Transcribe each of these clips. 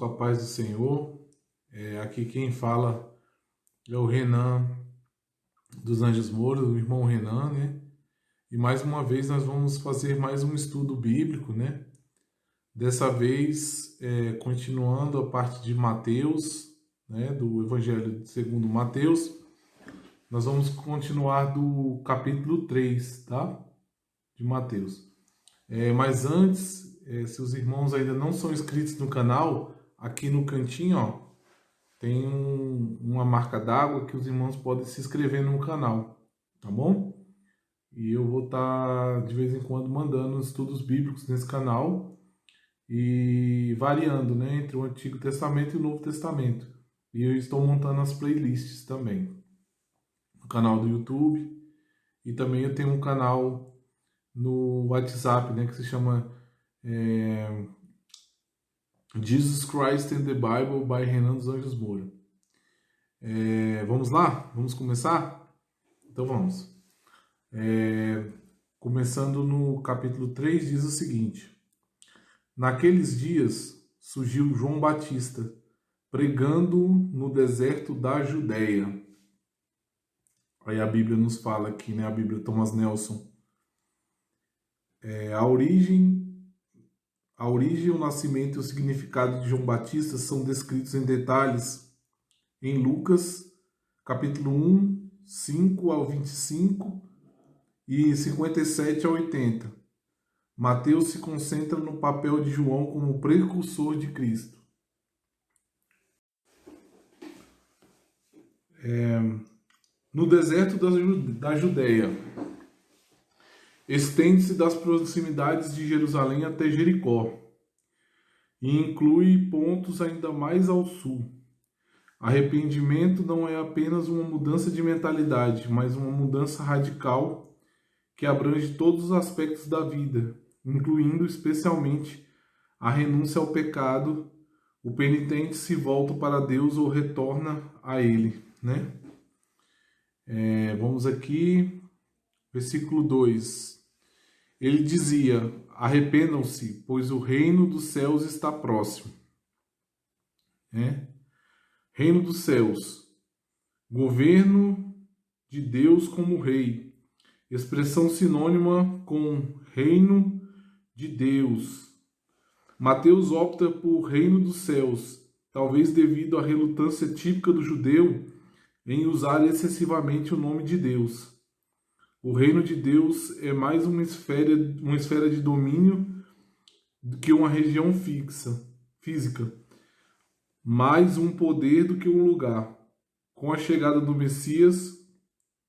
Com a paz do Senhor. Aqui quem fala é o Renan dos Anjos Moura, o irmão Renan, né? E mais uma vez nós vamos fazer mais um estudo bíblico, né? Dessa vez, continuando a parte de Mateus, né? Do Evangelho segundo Mateus. Nós vamos continuar do capítulo 3, tá? De Mateus. Mas antes, se os irmãos ainda não são inscritos no canal, aqui no cantinho, ó, tem uma marca d'água que os irmãos podem se inscrever no canal, tá bom? E eu vou estar de vez em quando mandando estudos bíblicos nesse canal e variando, né, entre o Antigo Testamento e o Novo Testamento. E eu estou montando as playlists também no canal do YouTube, e também eu tenho um canal no WhatsApp, né, que se chama Jesus Christ and the Bible by Renan dos Anjos Moura. Vamos lá? Vamos começar? Então vamos. Começando no capítulo 3, diz o seguinte: Naqueles dias surgiu João Batista, pregando no deserto da Judéia. Aí a Bíblia nos fala aqui, né? A Bíblia Thomas Nelson. A origem, o nascimento e o significado de João Batista são descritos em detalhes em Lucas, capítulo 1, 5 ao 25 e 57 a 80. Mateus se concentra no papel de João como precursor de Cristo. No deserto da Judéia, estende-se das proximidades de Jerusalém até Jericó e inclui pontos ainda mais ao sul. Arrependimento não é apenas uma mudança de mentalidade, mas uma mudança radical que abrange todos os aspectos da vida, incluindo especialmente a renúncia ao pecado. O penitente se volta para Deus ou retorna a Ele, né? Vamos aqui, versículo 2. Ele dizia: arrependam-se, pois o reino dos céus está próximo. Reino dos céus, governo de Deus como rei, expressão sinônima com reino de Deus. Mateus opta por reino dos céus, talvez devido à relutância típica do judeu em usar excessivamente o nome de Deus. O reino de Deus é mais uma esfera de domínio do que uma região física, mais um poder do que um lugar. Com a chegada do Messias,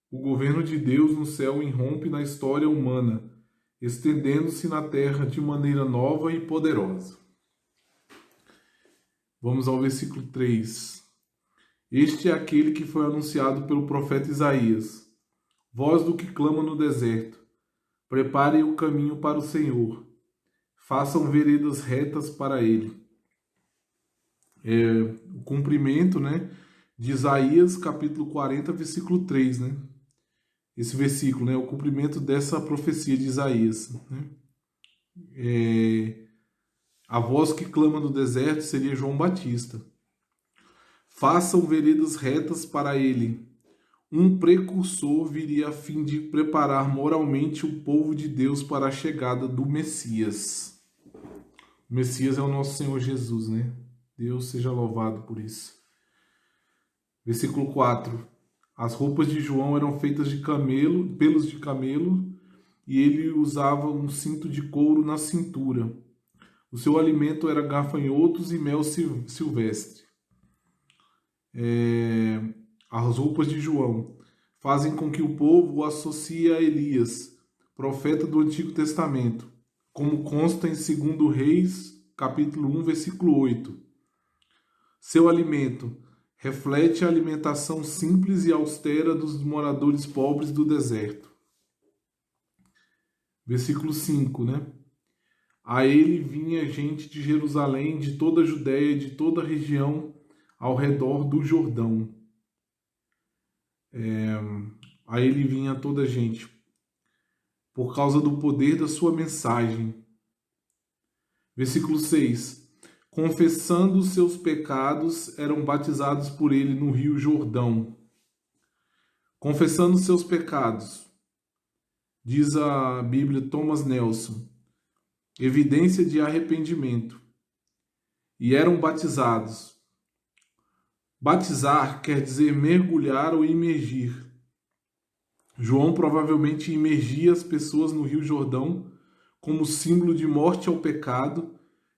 o governo de Deus no céu irrompe na história humana, estendendo-se na terra de maneira nova e poderosa. Vamos ao versículo 3. Este é aquele que foi anunciado pelo profeta Isaías. Voz do que clama no deserto: preparem o caminho para o Senhor, façam veredas retas para ele. O cumprimento, né, de Isaías, capítulo 40, versículo 3, né? Esse versículo, né, o cumprimento dessa profecia de Isaías, né? A voz que clama no deserto seria João Batista. Façam veredas retas para ele. Um precursor viria a fim de preparar moralmente o povo de Deus para a chegada do Messias. O Messias é o nosso Senhor Jesus, né? Deus seja louvado por isso. Versículo 4. As roupas de João eram feitas de pelos de camelo, e ele usava um cinto de couro na cintura. O seu alimento era gafanhotos e mel silvestre. As roupas de João fazem com que o povo o associe a Elias, profeta do Antigo Testamento, como consta em 2 Reis, capítulo 1, versículo 8. Seu alimento reflete a alimentação simples e austera dos moradores pobres do deserto. Versículo 5, né? A ele vinha gente de Jerusalém, de toda a Judéia, de toda a região ao redor do Jordão. A ele vinha toda a gente por causa do poder da sua mensagem. Versículo 6. confessando os seus pecados, eram batizados por ele no Rio Jordão. Confessando os seus pecados, diz a Bíblia, Thomas Nelson, evidência de arrependimento. E eram batizados. Batizar quer dizer mergulhar ou imergir. João provavelmente imergia as pessoas no Rio Jordão como símbolo de morte ao pecado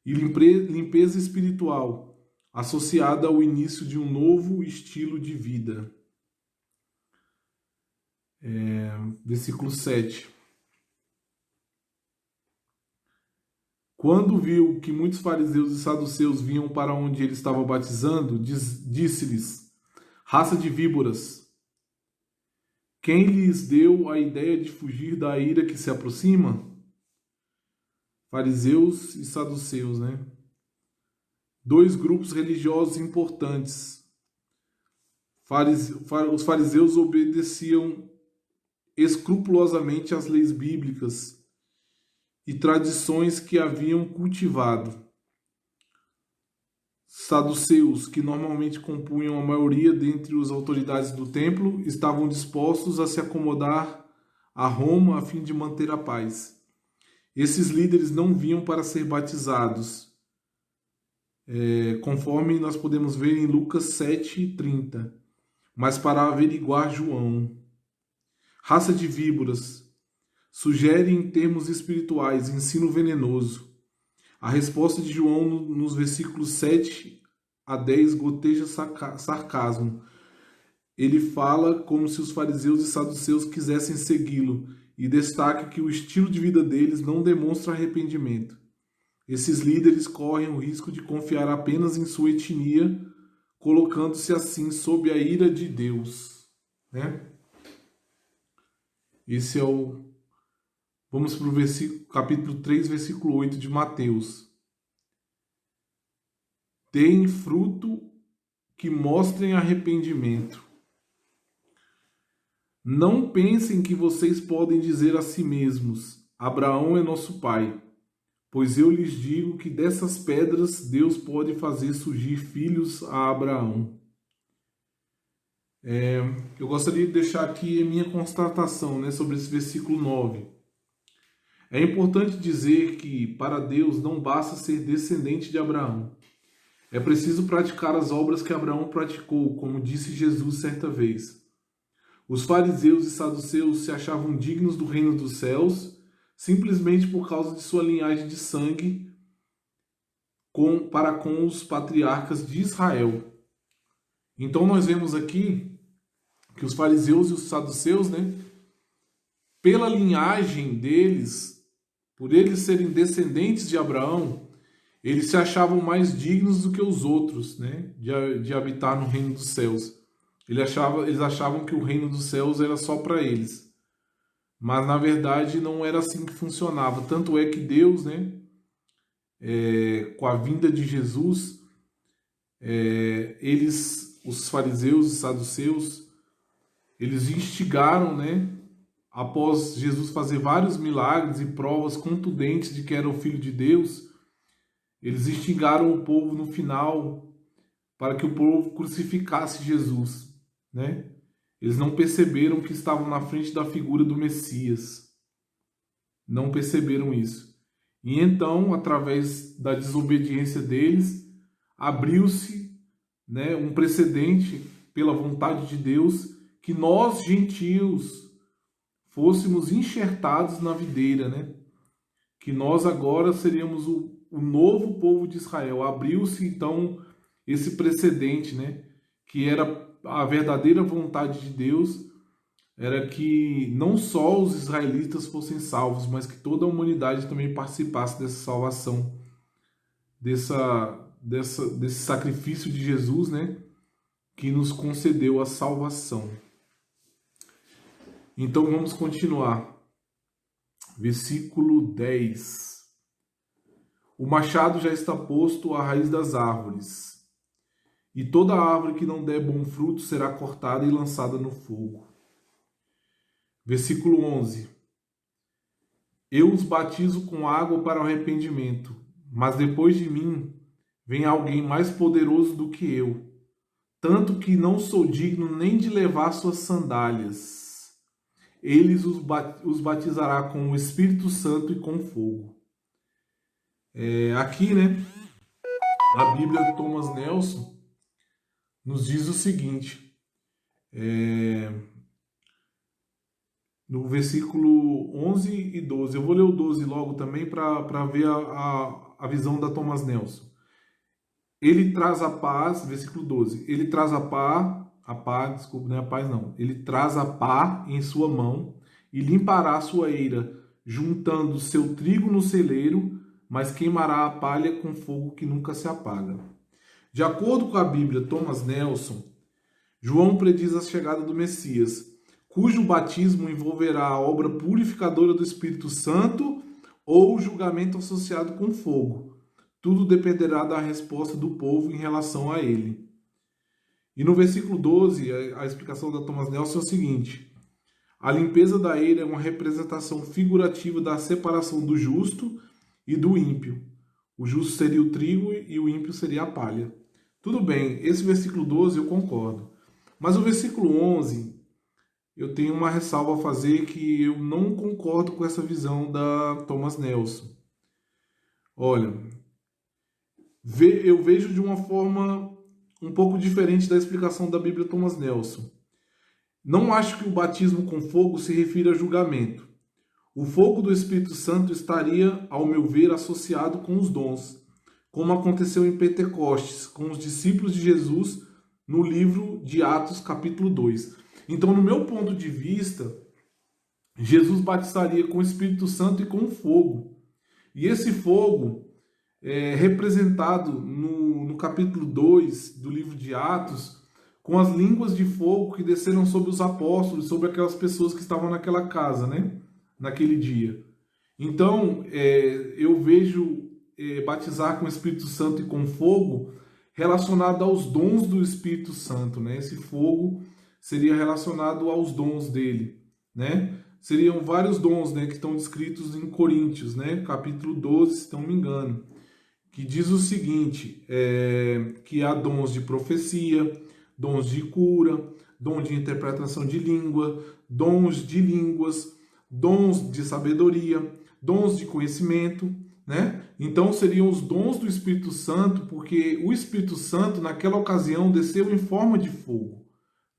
e limpeza espiritual, associada ao início de um novo estilo de vida. Versículo 7. Quando viu que muitos fariseus e saduceus vinham para onde ele estava batizando, disse-lhes: raça de víboras, quem lhes deu a ideia de fugir da ira que se aproxima? Fariseus e saduceus, né? Dois grupos religiosos importantes. Os fariseus obedeciam escrupulosamente às leis bíblicas e tradições que haviam cultivado. Saduceus, que normalmente compunham a maioria dentre as autoridades do templo, estavam dispostos a se acomodar a Roma a fim de manter a paz. Esses líderes não vinham para ser batizados, conforme nós podemos ver em Lucas 7:30, mas para averiguar João. Raça de víboras sugere em termos espirituais ensino venenoso. A resposta de João nos versículos 7 a 10 goteja sarcasmo. Ele fala como se os fariseus e saduceus quisessem segui-lo e destaca que o estilo de vida deles não demonstra arrependimento. Esses líderes correm o risco de confiar apenas em sua etnia, colocando-se assim sob a ira de Deus. Né? Esse é o... Vamos para o capítulo 3, versículo 8 de Mateus. Deem fruto que mostrem arrependimento. Não pensem que vocês podem dizer a si mesmos: Abraão é nosso pai, pois eu lhes digo que dessas pedras Deus pode fazer surgir filhos a Abraão. Eu gostaria de deixar aqui a minha constatação, né, sobre esse versículo 9. É importante dizer que para Deus não basta ser descendente de Abraão. É preciso praticar as obras que Abraão praticou, como disse Jesus certa vez. Os fariseus e saduceus se achavam dignos do reino dos céus simplesmente por causa de sua linhagem de sangue para com os patriarcas de Israel. Então nós vemos aqui que os fariseus e os saduceus, né, pela linhagem deles, por eles serem descendentes de Abraão, eles se achavam mais dignos do que os outros, né, de habitar no reino dos céus. Eles achavam que o reino dos céus era só para eles. Mas, na verdade, não era assim que funcionava. Tanto é que Deus, né, com a vinda de Jesus, os fariseus e saduceus, eles instigaram, né, após Jesus fazer vários milagres e provas contundentes de que era o Filho de Deus, eles instigaram o povo no final para que o povo crucificasse Jesus, né? Eles não perceberam que estavam na frente da figura do Messias. Não perceberam isso. E então, através da desobediência deles, abriu-se, né, um precedente pela vontade de Deus que nós, gentios, fôssemos enxertados na videira, né? Que nós agora seríamos o novo povo de Israel. Abriu-se então esse precedente, né? Que era a verdadeira vontade de Deus, era que não só os israelitas fossem salvos, mas que toda a humanidade também participasse dessa salvação, desse sacrifício de Jesus, né? Que nos concedeu a salvação. Então vamos continuar. Versículo 10. O machado já está posto à raiz das árvores, e toda árvore que não der bom fruto será cortada e lançada no fogo. Versículo 11. Eu os batizo com água para o arrependimento, mas depois de mim vem alguém mais poderoso do que eu, tanto que não sou digno nem de levar suas sandálias. Ele os batizará com o Espírito Santo e com fogo. Aqui, né, a Bíblia de Thomas Nelson nos diz o seguinte, no versículo 11 e 12. Eu vou ler o 12 logo também para ver a visão da Thomas Nelson. Ele traz a paz, versículo 12. Ele traz desculpa, não é a paz não. Ele traz a pá em sua mão e limpará a sua eira, juntando seu trigo no celeiro, mas queimará a palha com fogo que nunca se apaga. De acordo com a Bíblia Thomas Nelson, João prediz a chegada do Messias, cujo batismo envolverá a obra purificadora do Espírito Santo ou o julgamento associado com fogo. Tudo dependerá da resposta do povo em relação a ele. E no versículo 12, a explicação da Thomas Nelson é o seguinte: a limpeza da eira é uma representação figurativa da separação do justo e do ímpio. O justo seria o trigo e o ímpio seria a palha. Tudo bem, esse versículo 12 eu concordo. Mas o versículo 11, eu tenho uma ressalva a fazer, que eu não concordo com essa visão da Thomas Nelson. Olha, eu vejo de uma forma um pouco diferente da explicação da Bíblia Thomas Nelson. Não acho que o batismo com fogo se refira a julgamento. O fogo do Espírito Santo estaria, ao meu ver, associado com os dons, como aconteceu em Pentecostes, com os discípulos de Jesus, no livro de Atos, capítulo 2. Então, no meu ponto de vista, Jesus batizaria com o Espírito Santo e com fogo. E esse fogo é representado no capítulo 2 do livro de Atos, com as línguas de fogo que desceram sobre os apóstolos, sobre aquelas pessoas que estavam naquela casa, né? Naquele dia. Então, eu vejo batizar com o Espírito Santo e com fogo relacionado aos dons do Espírito Santo, né? Esse fogo seria relacionado aos dons dele, né? Seriam vários dons, né, que estão descritos em Coríntios, né? Capítulo 12, se não me engano, que diz o seguinte, que há dons de profecia, dons de cura, dons de interpretação de língua, dons de línguas, dons de sabedoria, dons de conhecimento, né? Então seriam os dons do Espírito Santo, porque o Espírito Santo naquela ocasião desceu em forma de fogo,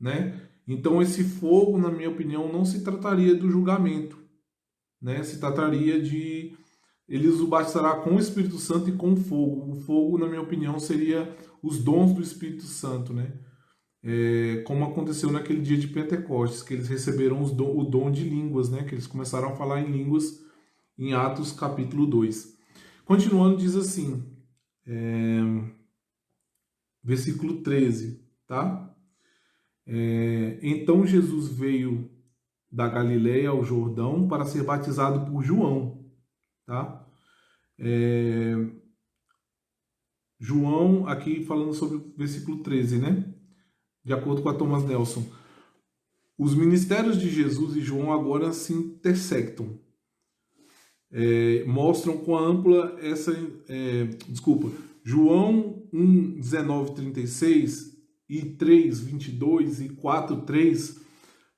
né? Então esse fogo, na minha opinião, não se trataria do julgamento, né? Se trataria de eles o batizará com o Espírito Santo e com fogo. O fogo, na minha opinião, seria os dons do Espírito Santo, né? Como aconteceu naquele dia de Pentecostes, que eles receberam o dom de línguas, né? Que eles começaram a falar em línguas em Atos capítulo 2. Continuando, diz assim, versículo 13, tá? Então Jesus veio da Galileia ao Jordão para ser batizado por João, tá? João, aqui falando sobre o versículo 13, né? De acordo com a Thomas Nelson, os ministérios de Jesus e João agora se intersectam. Mostram com ampla essa... João 1, 19, 36 e 3, 22 e 4, 3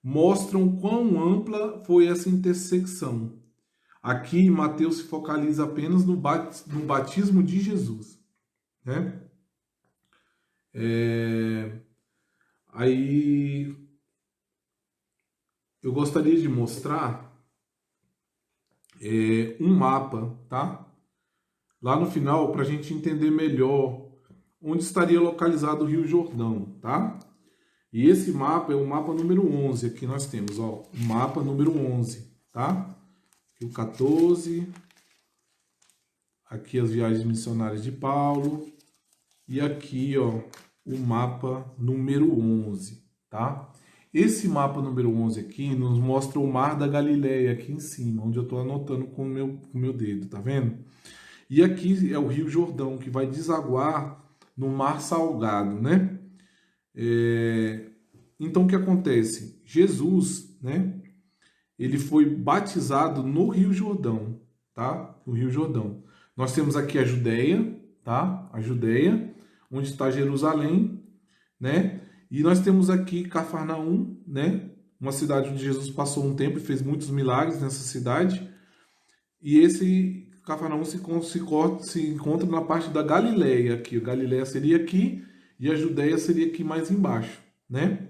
mostram quão ampla foi essa intersecção. Aqui, Mateus se focaliza apenas no batismo de Jesus, né? Aí, eu gostaria de mostrar um mapa, tá? Lá no final, para a gente entender melhor onde estaria localizado o Rio Jordão, tá? E esse mapa é o mapa número 11. Aqui nós temos, ó, o mapa número 11, tá? Rio 14, aqui as viagens missionárias de Paulo, e aqui, ó, o mapa número 11, tá? Esse mapa número 11 aqui nos mostra o Mar da Galileia, aqui em cima, onde eu estou anotando com o meu dedo, tá vendo? E aqui é o Rio Jordão, que vai desaguar no Mar Salgado, né? Então, o que acontece? Jesus, né? Ele foi batizado no Rio Jordão, tá? No Rio Jordão. Nós temos aqui a Judéia, tá? A Judéia, onde está Jerusalém, né? E nós temos aqui Cafarnaum, né? Uma cidade onde Jesus passou um tempo e fez muitos milagres nessa cidade. E esse Cafarnaum se encontra na parte da Galileia aqui. A Galileia seria aqui e a Judéia seria aqui mais embaixo, né?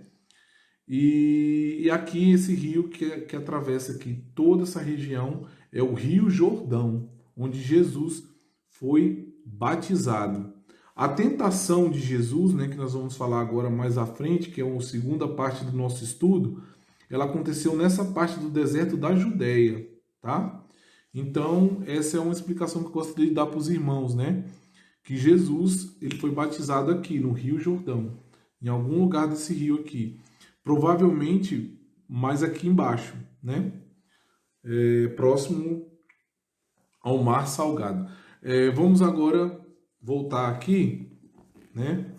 E aqui esse rio que atravessa aqui toda essa região é o Rio Jordão, onde Jesus foi batizado. A tentação de Jesus, né, que nós vamos falar agora mais à frente, que é a segunda parte do nosso estudo, ela aconteceu nessa parte do deserto da Judéia, tá? Então, essa é uma explicação que eu gostaria de dar para os irmãos, né? Que Jesus, ele foi batizado aqui, no Rio Jordão, em algum lugar desse rio aqui. Provavelmente mais aqui embaixo, né? Próximo ao Mar Salgado. Vamos agora voltar aqui, né?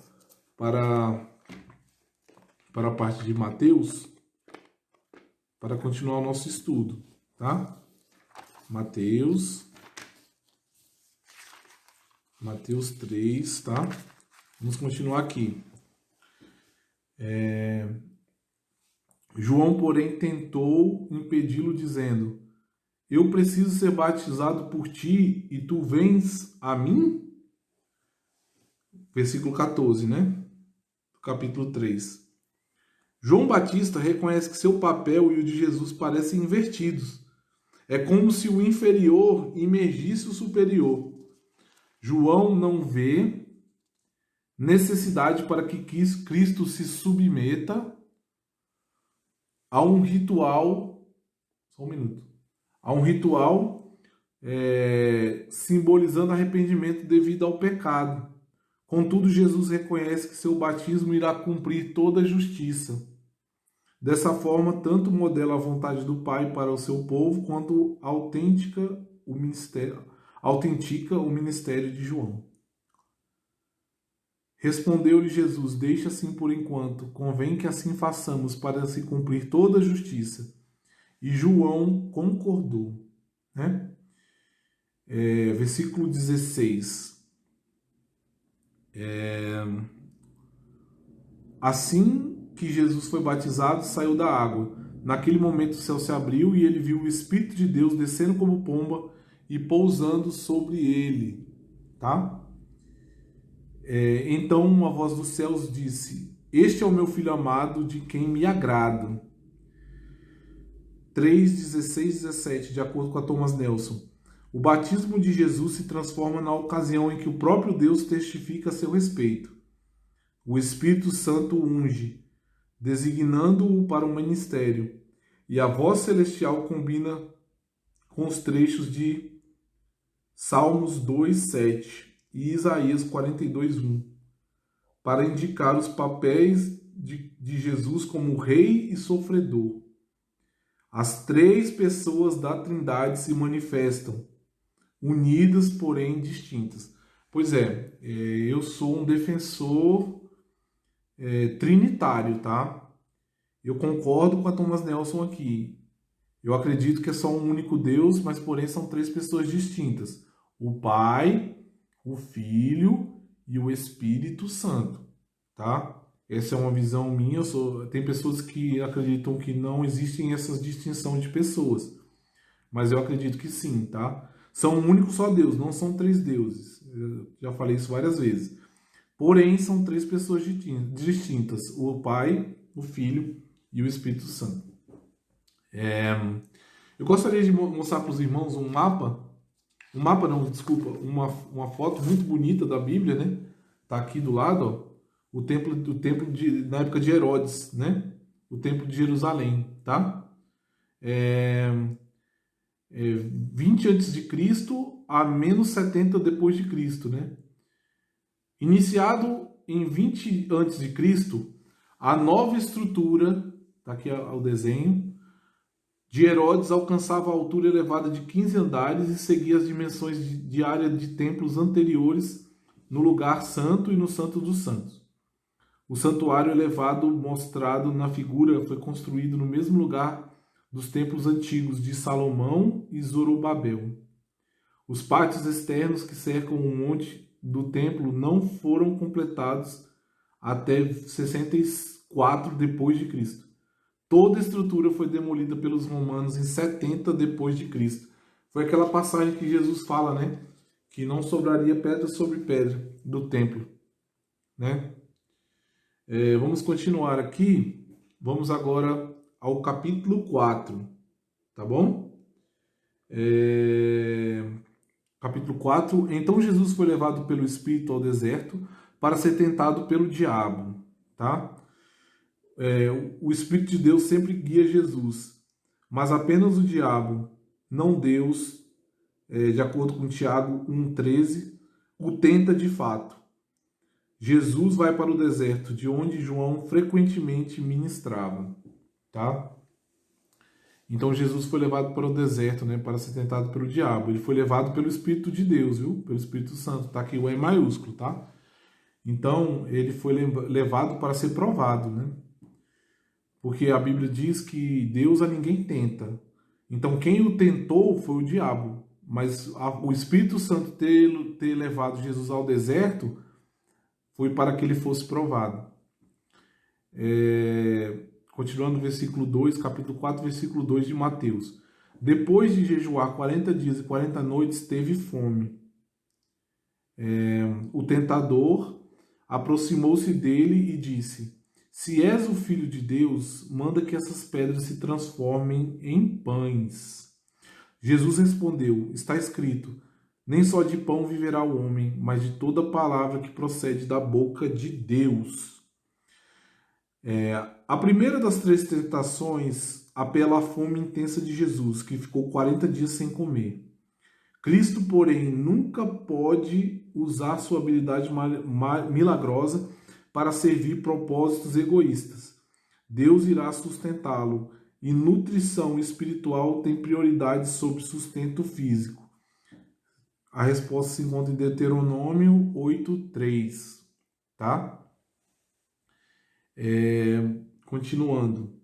Para a parte de Mateus, para continuar o nosso estudo, tá? Mateus 3, tá? Vamos continuar aqui. João, porém, tentou impedi-lo, dizendo: eu preciso ser batizado por ti e tu vens a mim? Versículo 14, né? Capítulo 3. João Batista reconhece que seu papel e o de Jesus parecem invertidos. É como se o inferior imergisse o superior. João não vê necessidade para que Cristo se submeta a um ritual, só um minuto, a um ritual simbolizando arrependimento devido ao pecado. Contudo, Jesus reconhece que seu batismo irá cumprir toda a justiça. Dessa forma, tanto modela a vontade do Pai para o seu povo, quanto autentica o ministério de João. Respondeu-lhe Jesus: deixa assim por enquanto, convém que assim façamos para se cumprir toda a justiça. E João concordou, né? Versículo 16. Assim que Jesus foi batizado, saiu da água. Naquele momento o céu se abriu e ele viu o Espírito de Deus descendo como pomba e pousando sobre ele, tá? Então uma voz dos céus disse: este é o meu filho amado, de quem me agrado. 3, 16, 17, de acordo com a Thomas Nelson. O batismo de Jesus se transforma na ocasião em que o próprio Deus testifica a seu respeito. O Espírito Santo unge, designando-o para o ministério, e a voz celestial combina com os trechos de Salmos 2, 7 e Isaías 42, 1, para indicar os papéis de Jesus como rei e sofredor. As três pessoas da Trindade se manifestam, unidas, porém distintas. Pois eu sou um defensor trinitário, tá? Eu concordo com a Thomas Nelson aqui. Eu acredito que é só um único Deus, mas porém são três pessoas distintas: o Pai, o Filho e o Espírito Santo, tá? Essa é uma visão minha. Tem pessoas que acreditam que não existem essas distinções de pessoas, mas eu acredito que sim, tá? São um único só Deus, não são três deuses. Eu já falei isso várias vezes. Porém, são três pessoas distintas: o Pai, o Filho e o Espírito Santo. Eu gostaria de mostrar para os irmãos uma foto muito bonita da Bíblia, né? Tá aqui do lado, ó, o templo na época de Herodes, né? O templo de Jerusalém, tá? 20 a.C. a menos 70 depois de Cristo, né? Iniciado em 20 a.C., a nova estrutura, tá aqui o desenho, de Herodes alcançava a altura elevada de 15 andares e seguia as dimensões de área de templos anteriores no lugar santo e no Santo dos Santos. O santuário elevado mostrado na figura foi construído no mesmo lugar dos templos antigos de Salomão e Zorobabel. Os pátios externos que cercam o monte do templo não foram completados até 64 depois de Cristo. Toda a estrutura foi demolida pelos romanos em 70 depois de Cristo. Foi aquela passagem que Jesus fala, né? Que não sobraria pedra sobre pedra do templo, né? Vamos continuar aqui. Vamos agora ao capítulo 4, tá bom? Capítulo 4. Então Jesus foi levado pelo Espírito ao deserto para ser tentado pelo diabo, tá? O Espírito de Deus sempre guia Jesus, mas apenas o diabo, não Deus, de acordo com Tiago 1,13, o tenta de fato. Jesus vai para o deserto, de onde João frequentemente ministrava, tá? Então Jesus foi levado para o deserto, né, para ser tentado pelo diabo. Ele foi levado pelo Espírito de Deus, viu? Pelo Espírito Santo, tá aqui o E maiúsculo, tá? Então ele foi levado para ser provado, né? Porque a Bíblia diz que Deus a ninguém tenta. Então quem o tentou foi o diabo. Mas o Espírito Santo ter levado Jesus ao deserto foi para que ele fosse provado. Continuando no versículo 2, capítulo 4, versículo 2 de Mateus. Depois de jejuar 40 dias e 40 noites, teve fome. O tentador aproximou-se dele e disse: Se és o Filho de Deus, manda que essas pedras se transformem em pães. Jesus respondeu: Está escrito, nem só de pão viverá o homem, mas de toda palavra que procede da boca de Deus. A primeira das 3 tentações apela à fome intensa de Jesus, que ficou 40 dias sem comer. Cristo, porém, nunca pode usar sua habilidade milagrosa para servir propósitos egoístas. Deus irá sustentá-lo, e nutrição espiritual tem prioridade sobre sustento físico. A resposta se encontra em Deuteronômio 8:3, tá? Continuando.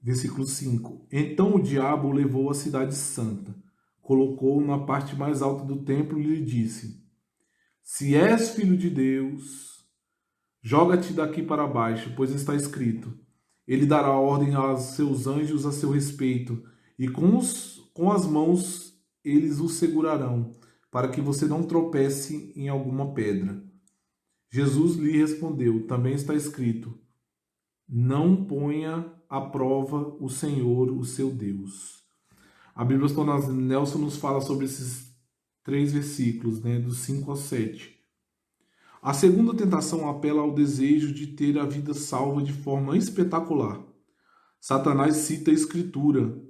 Versículo 5. Então o diabo o levou à cidade santa, colocou-o na parte mais alta do templo e lhe disse: Se és filho de Deus, joga-te daqui para baixo, pois está escrito: Ele dará ordem aos seus anjos a seu respeito, e com as mãos eles o segurarão, para que você não tropece em alguma pedra. Jesus lhe respondeu: Também está escrito: Não ponha à prova o Senhor, o seu Deus. A Bíblia Nelson nos fala sobre esses 3 versículos, né, dos 5 ao 7. A segunda tentação apela ao desejo de ter a vida salva de forma espetacular. Satanás cita a Escritura,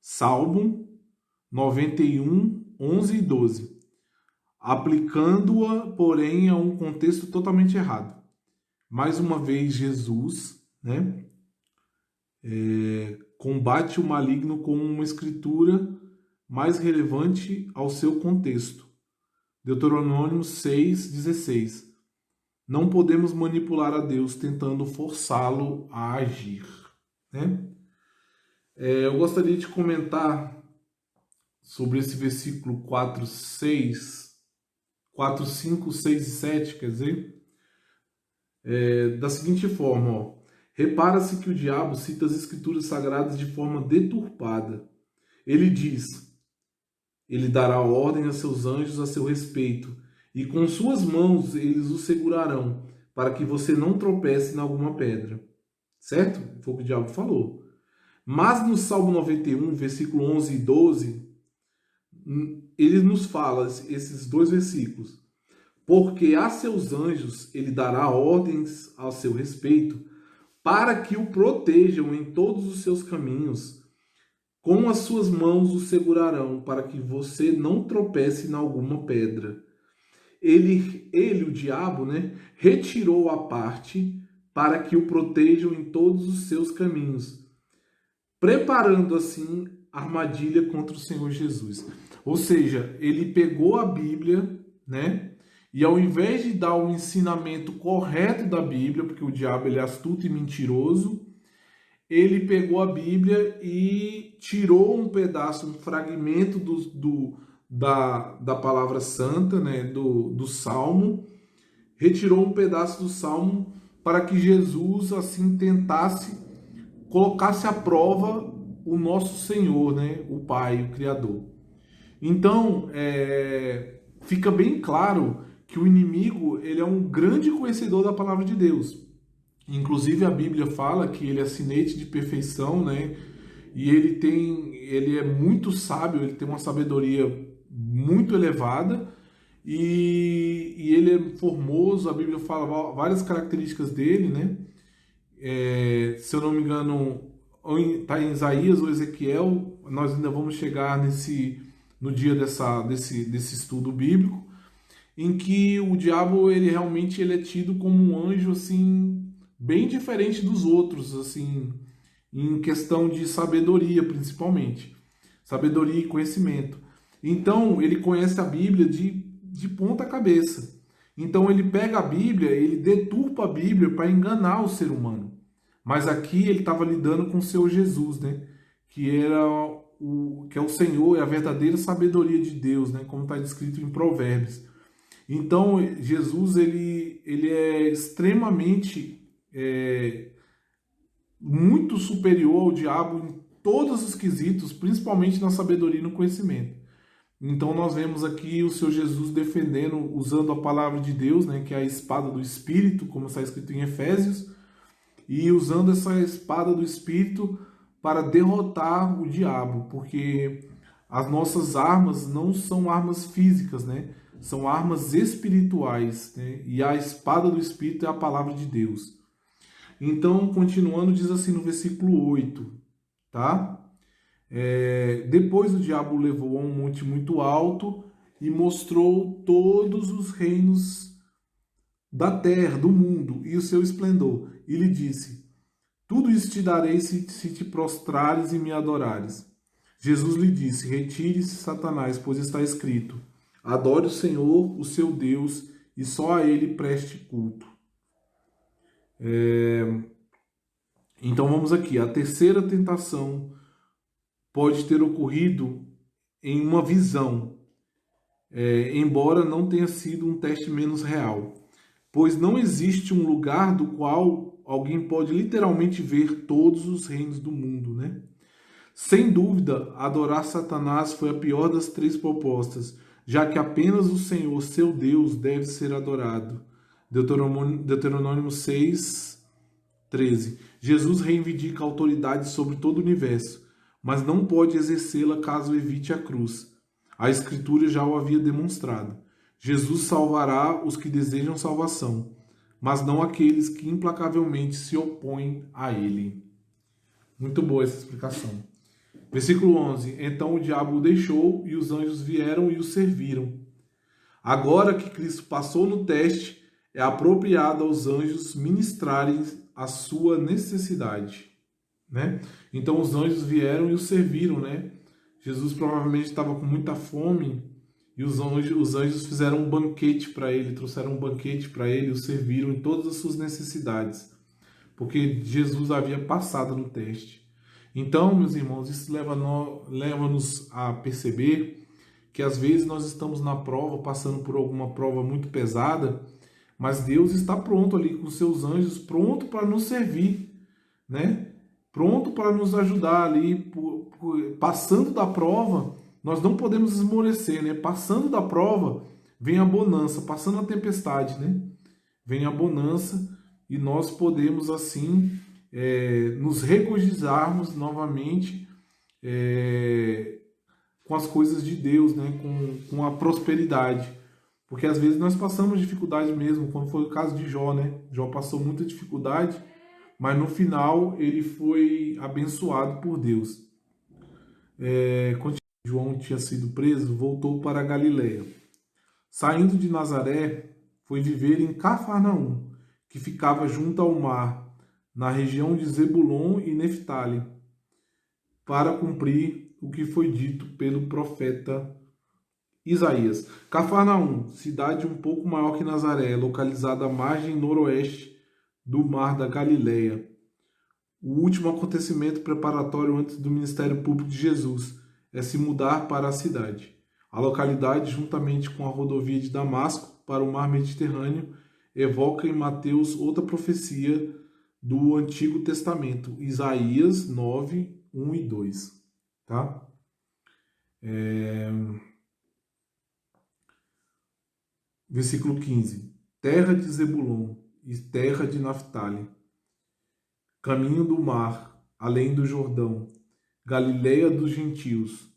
Salmo 91, 11 e 12, aplicando-a, porém, a um contexto totalmente errado. Mais uma vez, Jesus, né, combate o maligno com uma escritura mais relevante ao seu contexto. Deuteronômio 6,16. Não podemos manipular a Deus tentando forçá-lo a agir, né? Eu gostaria de comentar sobre esse versículo 4, 5, 6 e 7, quer dizer, da seguinte forma, ó. Repara-se que o diabo cita as escrituras sagradas de forma deturpada. Ele diz: Ele dará ordem a seus anjos a seu respeito, e com suas mãos eles o segurarão, para que você não tropece em alguma pedra. Certo? Foi o que o diabo falou. Mas no Salmo 91, versículo 11 e 12, ele nos fala esses 2 versículos. Porque a seus anjos ele dará ordens ao seu respeito, para que o protejam em todos os seus caminhos. Com as suas mãos o segurarão, para que você não tropece em alguma pedra. Ele, o diabo, né, retirou a parte para que o protejam em todos os seus caminhos, preparando assim armadilha contra o Senhor Jesus. Ou seja, ele pegou a Bíblia, né, e ao invés de dar o ensinamento correto da Bíblia, porque o diabo ele é astuto e mentiroso, ele pegou a Bíblia e tirou um pedaço, um fragmento da palavra santa, né, do Salmo, retirou um pedaço do Salmo para que Jesus assim colocasse à prova o nosso Senhor, né, o Pai, o Criador. Então, fica bem claro que o inimigo ele é um grande conhecedor da palavra de Deus. Inclusive a Bíblia fala que ele é sinete de perfeição, né? E ele é muito sábio, ele tem uma sabedoria muito elevada e ele é formoso. A Bíblia fala várias características dele, né? Se eu não me engano, está em Isaías ou Ezequiel. Nós ainda vamos chegar no dia desse estudo bíblico, em que o diabo ele realmente ele é tido como um anjo assim bem diferente dos outros, assim, em questão de sabedoria, principalmente. Sabedoria e conhecimento. Então, ele conhece a Bíblia de ponta cabeça. Então, ele pega a Bíblia, ele deturpa a Bíblia para enganar o ser humano. Mas aqui ele estava lidando com o seu Jesus, né? Que é o Senhor, é a verdadeira sabedoria de Deus, né? Como está descrito em Provérbios. Então, Jesus, ele é extremamente muito superior ao diabo em todos os quesitos, principalmente na sabedoria e no conhecimento. Então nós vemos aqui o Senhor Jesus defendendo, usando a palavra de Deus, né, que é a espada do Espírito, como está escrito em Efésios, e usando essa espada do Espírito para derrotar o diabo, porque as nossas armas não são armas físicas, né? São armas espirituais, né? E a espada do Espírito é a palavra de Deus. Então, continuando, diz assim no versículo 8, tá? Depois o diabo o levou a um monte muito alto e mostrou todos os reinos da terra, do mundo, e o seu esplendor. E lhe disse, tudo isso te darei se te prostrares e me adorares. Jesus lhe disse, retire-se, Satanás, pois está escrito, adore o Senhor, o seu Deus, e só a ele preste culto. Então vamos aqui, a terceira tentação pode ter ocorrido em uma visão, embora não tenha sido um teste menos real, pois não existe um lugar do qual alguém pode literalmente ver todos os reinos do mundo, né? Sem dúvida, adorar Satanás foi a pior das três propostas, já que apenas o Senhor, seu Deus, deve ser adorado. Deuteronômio 6, 13. Jesus reivindica a autoridade sobre todo o universo, mas não pode exercê-la caso evite a cruz. A Escritura já o havia demonstrado. Jesus salvará os que desejam salvação, mas não aqueles que implacavelmente se opõem a ele. Muito boa essa explicação. Versículo 11. Então o diabo o deixou e os anjos vieram e o serviram. Agora que Cristo passou no teste, é apropriado aos anjos ministrarem a sua necessidade, né? Então os anjos vieram e o serviram, né? Jesus provavelmente estava com muita fome e os anjos fizeram um banquete para ele, trouxeram um banquete para ele, o serviram em todas as suas necessidades, porque Jesus havia passado no teste. Então, meus irmãos, isso leva-nos a perceber que às vezes nós estamos na prova, passando por alguma prova muito pesada, mas Deus está pronto ali com seus anjos, pronto para nos servir, né? Pronto para nos ajudar ali, passando da prova, nós não podemos esmorecer, né? Passando da prova, vem a bonança, passando a tempestade, né? Vem a bonança e nós podemos assim nos regozijarmos novamente com as coisas de Deus, né? Com a prosperidade. Porque às vezes nós passamos dificuldade mesmo, como foi o caso de Jó, né? Jó passou muita dificuldade, mas no final ele foi abençoado por Deus. Quando João tinha sido preso, voltou para a Galileia. Saindo de Nazaré, foi viver em Cafarnaum, que ficava junto ao mar, na região de Zebulon e Neftali, para cumprir o que foi dito pelo profeta Isaías. Cafarnaum, cidade um pouco maior que Nazaré, localizada à margem noroeste do mar da Galileia. O último acontecimento preparatório antes do ministério público de Jesus é se mudar para a cidade. A localidade, juntamente com a rodovia de Damasco para o mar Mediterrâneo, evoca em Mateus outra profecia do Antigo Testamento, Isaías 9, 1 e 2. Tá? Versículo 15. Terra de Zebulon e terra de Naftali, caminho do mar, além do Jordão, Galileia dos gentios.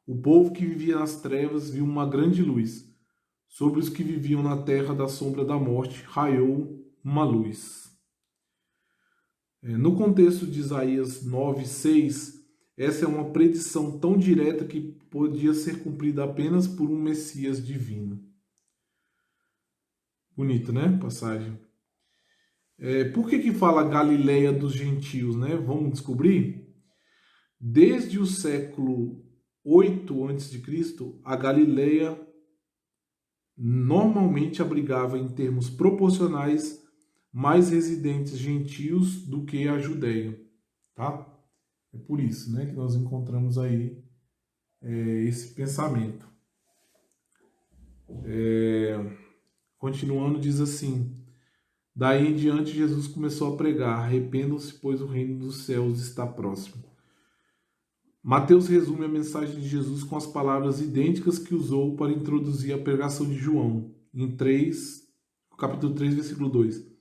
O povo que vivia nas trevas viu uma grande luz. Sobre os que viviam na terra da sombra da morte, raiou uma luz. No contexto de Isaías 9:6, essa é uma predição tão direta que podia ser cumprida apenas por um Messias divino. Bonito, né? Passagem. Por que fala Galileia dos gentios, né? Vamos descobrir? Desde o século 8 a.C., a Galileia normalmente abrigava em termos proporcionais mais residentes gentios do que a Judéia, tá? É por isso, né, que nós encontramos aí esse pensamento. Continuando, diz assim: daí em diante Jesus começou a pregar: arrependam-se, pois o reino dos céus está próximo. Mateus resume a mensagem de Jesus com as palavras idênticas que usou para introduzir a pregação de João, em capítulo 3, versículo 2.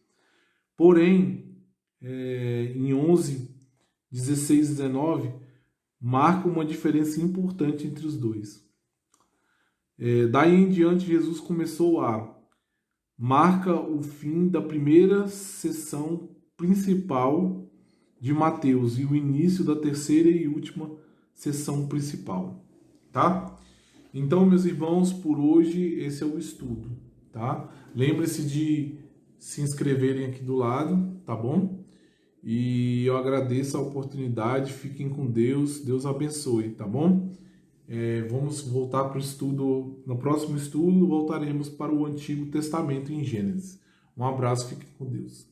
Porém, em 11, 16 e 19, marca uma diferença importante entre os dois. Daí em diante, Jesus começou marca o fim da primeira sessão principal de Mateus e o início da terceira e última sessão principal, tá? Então, meus irmãos, por hoje esse é o estudo, tá? Lembre-se de se inscreverem aqui do lado, tá bom? E eu agradeço a oportunidade, fiquem com Deus, Deus abençoe, tá bom? Vamos voltar para o estudo, no próximo estudo voltaremos para o Antigo Testamento em Gênesis. Um abraço, fiquem com Deus.